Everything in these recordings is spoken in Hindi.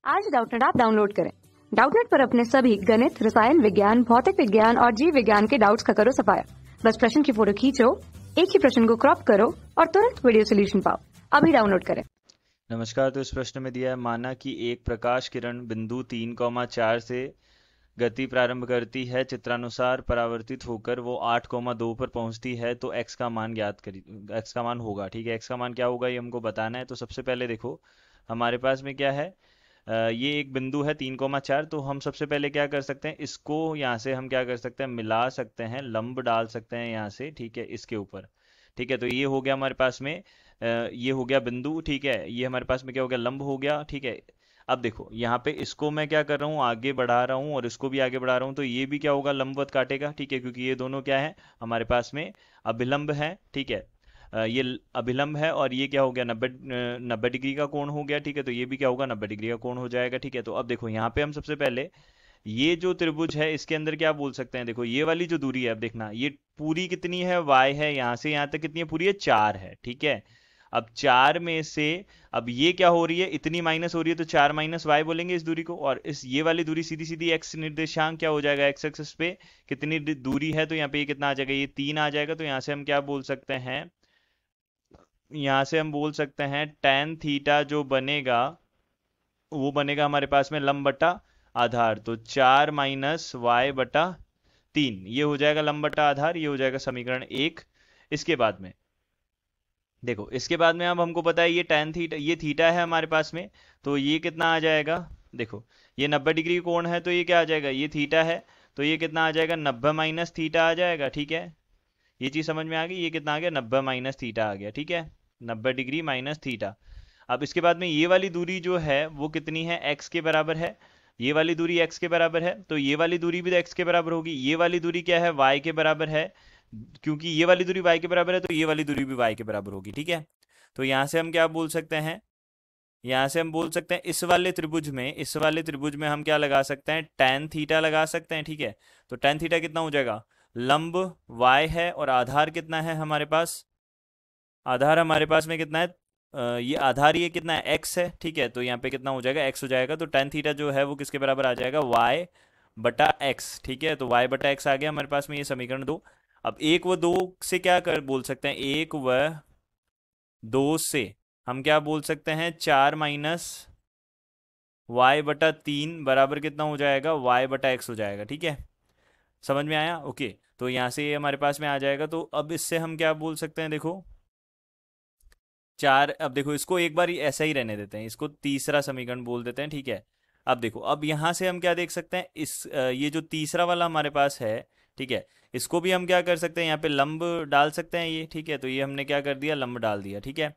आज डाउटनेट ऐप डाउनलोड करें। डाउटनेट पर अपने सभी गणित, रसायन विज्ञान, भौतिक विज्ञान और जीव विज्ञान के डाउट्स का करो सफाया। बस प्रश्न की फोटो खींचो, एक ही प्रश्न को क्रॉप करो और तुरंत वीडियो सोल्यूशन पाओ। अभी डाउनलोड करें। नमस्कार। तो इस प्रश्न में दिया है, माना कि एक प्रकाश किरण बिंदु 3,4 से गति प्रारंभ करती है, चित्रानुसार परावर्तित होकर वो 8,2 पर पहुंचती है, तो x का मान ज्ञात करिए। x का मान होगा, ठीक है। x का मान क्या होगा ये हमको बताना है। तो सबसे पहले देखो हमारे पास में क्या है, ये एक बिंदु है 3,4। तो हम सबसे पहले क्या कर सकते हैं, इसको यहाँ से हम क्या कर सकते हैं, मिला सकते हैं, लंब डाल सकते हैं यहाँ से, ठीक है, इसके ऊपर। ठीक है, तो ये हो गया हमारे पास में, ये हो गया बिंदु, ठीक है। ये हमारे पास में क्या हो गया, लंब हो गया, ठीक है। अब देखो यहाँ पे इसको मैं क्या कर रहा हूँ, आगे बढ़ा रहा हूँ और इसको भी आगे बढ़ा रहा हूँ, तो ये भी क्या होगा, लंबवत काटेगा, ठीक है, क्योंकि ये दोनों क्या है हमारे पास में, अभिलंब है, ठीक है। ये अभिलंब है और ये क्या हो गया, 90 डिग्री का कोण हो गया, ठीक है। तो ये भी क्या होगा, 90 डिग्री का कोण हो जाएगा, ठीक है। तो अब देखो यहाँ पे हम सबसे पहले ये जो त्रिभुज है इसके अंदर क्या बोल सकते हैं, देखो ये वाली जो दूरी है, अब देखना ये पूरी कितनी है, y है, यहाँ से यहाँ तक कितनी है, पूरी है 4 है, ठीक है। अब 4 में से अब ये क्या हो रही है, इतनी माइनस हो रही है, तो 4 माइनस वाई बोलेंगे इस दूरी को। और इस ये वाली दूरी सीधी सीधी x निर्देशांक क्या हो जाएगा, x एक्सिस पे कितनी दूरी है, तो यहाँ पे ये कितना आ जाएगा, ये 3 आ जाएगा। तो यहाँ से हम क्या बोल सकते हैं, यहाँ से हम बोल सकते हैं tan थीटा जो बनेगा वो बनेगा हमारे पास में लंब बटा आधार। तो 4 माइनस वाई बटा 3 ये हो जाएगा लंब बटा आधार, ये हो जाएगा समीकरण 1। इसके बाद में देखो, इसके बाद में अब हमको पता है ये tan थीटा, ये थीटा है हमारे पास में, तो ये कितना आ जाएगा, देखो ये 90 डिग्री कोण है, तो ये क्या आ जाएगा, ये थीटा है, तो ये कितना आ जाएगा, 90 माइनस थीटा आ जाएगा, ठीक है। ये चीज समझ में आ गई, ये कितना आ गया, 90 माइनस थीटा आ गया, ठीक है, 90 डिग्री माइनस थीटा। अब इसके बाद में ये वाली दूरी जो है वो कितनी है, x के बराबर है। ये वाली दूरी x के बराबर है, तो ये वाली दूरी भी x के बराबर होगी। ये वाली दूरी क्या है, y के बराबर है, क्योंकि ये वाली दूरी y के बराबर है, तो ये वाली दूरी भी y के बराबर होगी, ठीक है। तो यहाँ से हम क्या बोल सकते हैं, यहाँ से हम बोल सकते हैं इस वाले त्रिभुज में, इस वाले त्रिभुज में हम क्या लगा सकते हैं, tan थीटा लगा सकते हैं, ठीक है। तो tan थीटा कितना हो जाएगा, लंब y है और आधार कितना है हमारे पास, आधार हमारे पास में कितना है, ये आधार ये कितना है, x है, ठीक है। तो यहाँ पे कितना हो जाएगा, x हो जाएगा। तो tan थीटा जो है वो किसके बराबर आ जाएगा, y बटा x, ठीक है। तो y बटा x आ गया हमारे पास में, ये समीकरण 2। अब 1 व 2 से क्या कर बोल सकते हैं, 1 व 2 से हम क्या बोल सकते हैं, 4 माइनस वाई बटा 3 बराबर कितना हो जाएगा, y बटा x हो जाएगा, ठीक है। समझ में आया, ओके। तो यहाँ से ये हमारे पास में आ जाएगा। तो अब इससे हम क्या बोल सकते हैं, देखो 4, अब देखो इसको एक बार ऐसा ही रहने देते हैं, इसको तीसरा समीकरण बोल देते हैं, ठीक है। अब देखो, अब यहाँ से हम क्या देख सकते हैं, ये जो तीसरा वाला हमारे पास है, ठीक है, इसको भी हम क्या कर सकते हैं, यहाँ पे लंब डाल सकते हैं ये, ठीक है। तो ये हमने क्या कर दिया, लंब डाल दिया, ठीक है।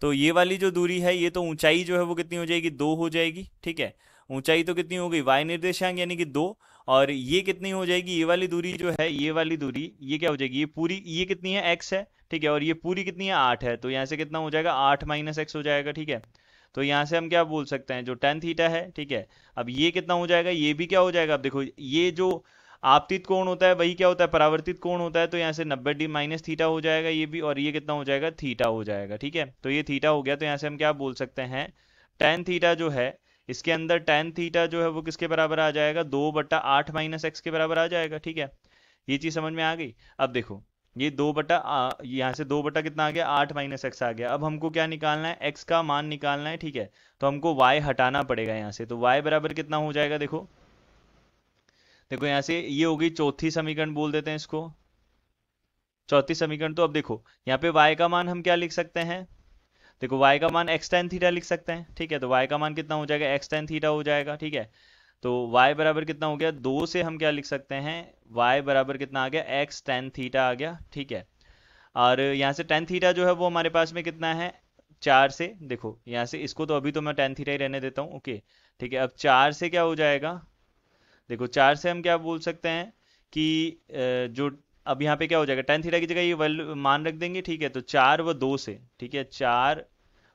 तो ये वाली जो दूरी है, ये तो ऊंचाई जो है वो कितनी हो जाएगी, 2 हो जाएगी, ठीक है। ऊंचाई तो कितनी हो गई, y निर्देशांक यानी कि 2, और ये कितनी हो जाएगी, ये वाली दूरी जो है, ये वाली दूरी ये क्या हो जाएगी, ये पूरी ये कितनी है, x है, ठीक है। और ये पूरी कितनी है, 8 है, तो यहाँ से कितना हो जाएगा, 8 माइनस एक्स हो जाएगा, ठीक है। तो यहाँ से हम क्या बोल सकते हैं, जो tan थीटा है, ठीक है। अब ये कितना हो जाएगा, ये भी क्या हो जाएगा, अब देखो ये जो आपतित कोण होता है वही क्या होता है, परावर्तित कोण होता है। तो यहाँ से 90 डिग्री माइनस थीटा हो जाएगा ये भी, और ये कितना हो जाएगा, थीटा हो जाएगा, ठीक है। तो ये थीटा हो गया। तो यहाँ से हम क्या बोल सकते हैं, tan थीटा जो है, इसके अंदर tan थीटा जो है वो किसके बराबर आ जाएगा, 2/8 माइनस एक्स के बराबर आ जाएगा, ठीक है। ये चीज समझ में आ गई। अब देखो ये 2 बटा यहाँ से 2 बटा कितना आ गया, 8 माइनस एक्स आ गया। अब हमको क्या निकालना है, x का मान निकालना है, ठीक है। तो हमको y हटाना पड़ेगा यहाँ से। तो y बराबर कितना हो जाएगा, देखो देखो यहाँ से ये हो गई चौथी समीकरण बोल देते हैं इसको, चौथी समीकरण। तो अब देखो यहाँ पे y का मान हम क्या लिख सकते हैं, देखो y का मान x tan थीटा लिख सकते हैं, ठीक है। तो y का मान कितना हो जाएगा, x tan थीटा हो जाएगा, ठीक है। तो y बराबर कितना हो गया, 2 से हम क्या लिख सकते हैं, y बराबर कितना आ गया, x tan थीटा आ गया, ठीक है। और यहाँ से tan थीटा जो है वो हमारे पास में कितना है, 4 से, देखो यहाँ से इसको तो अभी तो मैं tan थीटा ही रहने देता हूँ, ओके, ठीक है। अब 4 से क्या हो जाएगा, देखो 4 से हम क्या बोल सकते हैं कि जो अब यहाँ पे क्या हो जाएगा, tan थीटा की जगह ये वैल्यू मान रख देंगे, ठीक है। तो 4 व 2 से, ठीक है, 4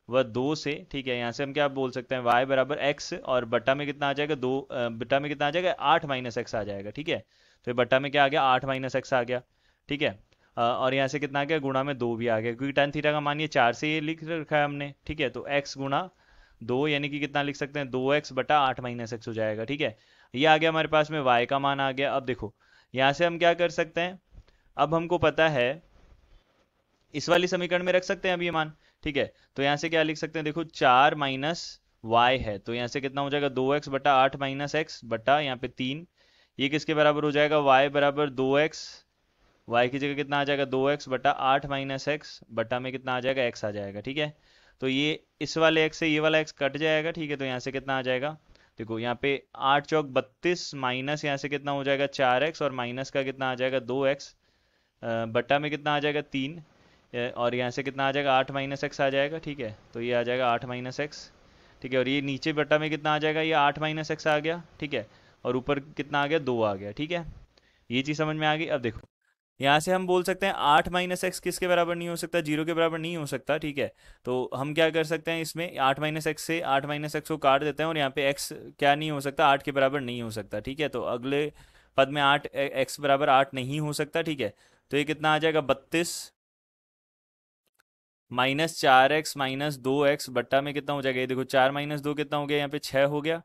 व 2 से, ठीक है। यहाँ से हम क्या बोल सकते हैं, y बराबर x, और बट्टा में कितना आ जाएगा, 2 बट्टा में कितना आ जाएगा, 8 माइनस एक्स आ जाएगा, ठीक है। तो ये बट्टा में क्या आ गया, 8 माइनस एक्स आ गया, ठीक है। और यहाँ से कितना आ गया, गुणा में 2 भी आ गया, क्योंकि tan थीटा का मान ये 4 से ये लिख रखा है हमने, ठीक है। तो x गुणा 2 यानी कि कितना लिख सकते हैं 2x बटा 8 माइनस एक्स हो जाएगा। ठीक है, ये आ गया हमारे पास में y का मान आ गया। अब देखो यहाँ से हम क्या कर सकते हैं, अब हमको पता है इस वाली समीकरण में रख सकते हैं अब ये मान। ठीक है, तो यहाँ से क्या लिख सकते हैं, देखो 4 माइनस वाई है, तो यहाँ से कितना हो जाएगा 2x बटा 8 माइनस एक्स बटा यहाँ पे 3, ये किसके बराबर हो जाएगा y बराबर 2x, y की जगह कितना आ जाएगा 2x बटा 8 माइनस एक्स बटा में कितना आ जाएगा x आ जाएगा। ठीक है, तो ये इस वाले x से ये वाला x कट जाएगा। ठीक है, तो यहाँ से कितना आ जाएगा, देखो यहाँ पे 8 चौक 32 माइनस यहाँ से कितना हो जाएगा 4x और माइनस का कितना आ जाएगा 2x बटा में कितना आ जाएगा 3 और यहाँ से कितना आ जाएगा 8 माइनस एक्स आ जाएगा। ठीक है, तो ये आ जाएगा 8 माइनस एक्स। ठीक है, और ये नीचे बटा में कितना आ जाएगा, ये 8 माइनस एक्स आ गया। ठीक है, और ऊपर कितना आ गया 2 आ गया। ठीक है, ये चीज़ समझ में आ गई। अब देखो यहाँ से हम बोल सकते हैं 8 माइनस एक्स किसके बराबर नहीं हो सकता, 0 के बराबर नहीं हो सकता। ठीक है, तो हम क्या कर सकते हैं, इसमें 8 माइनस एक्स से 8 माइनस एक्स को काट देते हैं और यहाँ पे एक्स क्या नहीं हो सकता, 8 के बराबर नहीं हो सकता। ठीक है, तो अगले पद में 8 एक्स बराबर 8 नहीं हो सकता। ठीक है, तो ये कितना आ जाएगा 32 माइनस 4x माइनस 2x बट्टा में कितना हो जाएगा, ये देखो 4 माइनस 2 कितना हो गया, यहाँ पे 6 हो गया।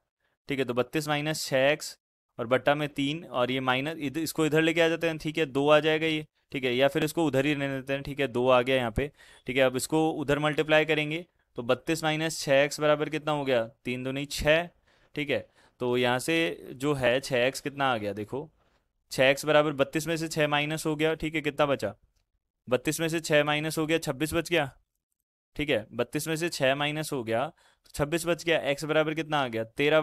ठीक है, तो 32 माइनस 6x और बट्टा में 3 और ये माइनस इसको इधर लेके आ जाते हैं। ठीक है, 2 आ जाएगा ये। ठीक है, या फिर इसको उधर ही रहने देते हैं। ठीक है, 2 आ गया यहाँ पे। ठीक है, अब इसको उधर मल्टीप्लाई करेंगे तो 32 माइनस 6x बराबर कितना हो गया, 3 दूनी 6। ठीक है, तो यहाँ से जो है 6x कितना आ गया, देखो 6x बराबर 32 में से 6 माइनस हो गया। ठीक है, कितना बचा, 32 में से 6 माइनस हो गया 26 बच गया। ठीक है, 32 में से 6 माइनस हो गया तो 26 बच गया। x बराबर कितना आ गया 13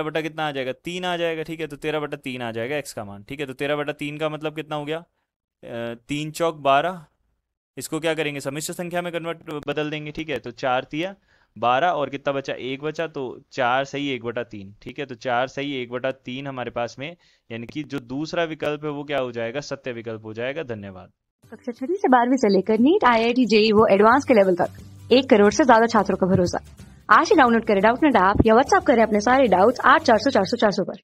बटा कितना आ जाएगा 3 आ जाएगा। ठीक है, तो 13 बटा 3 आ जाएगा x का मान। ठीक है, तो 13 बटा 3 का मतलब कितना हो गया, 3 चौक 12, इसको क्या करेंगे सम्मिश्र संख्या में कन्वर्ट बदल देंगे। ठीक है, तो 4 तिया 12 और कितना बचा 1 बचा, तो 4 सही 1 बटा 3। ठीक है, तो 4 सही 1 बटा 3 हमारे पास में, यानी कि जो दूसरा विकल्प है वो क्या हो जाएगा, सत्य विकल्प हो जाएगा। धन्यवाद। कक्षा 6 से 12वीं से लेकर नीट, IIT, JEE वो एडवांस के लेवल तक 1 करोड़ से ज्यादा छात्रों का भरोसा। आज ही डाउनलोड करें डाउटनेट ऐप या व्हाट्सएप करें अपने सारे डाउट्स 8400 400 400 पर।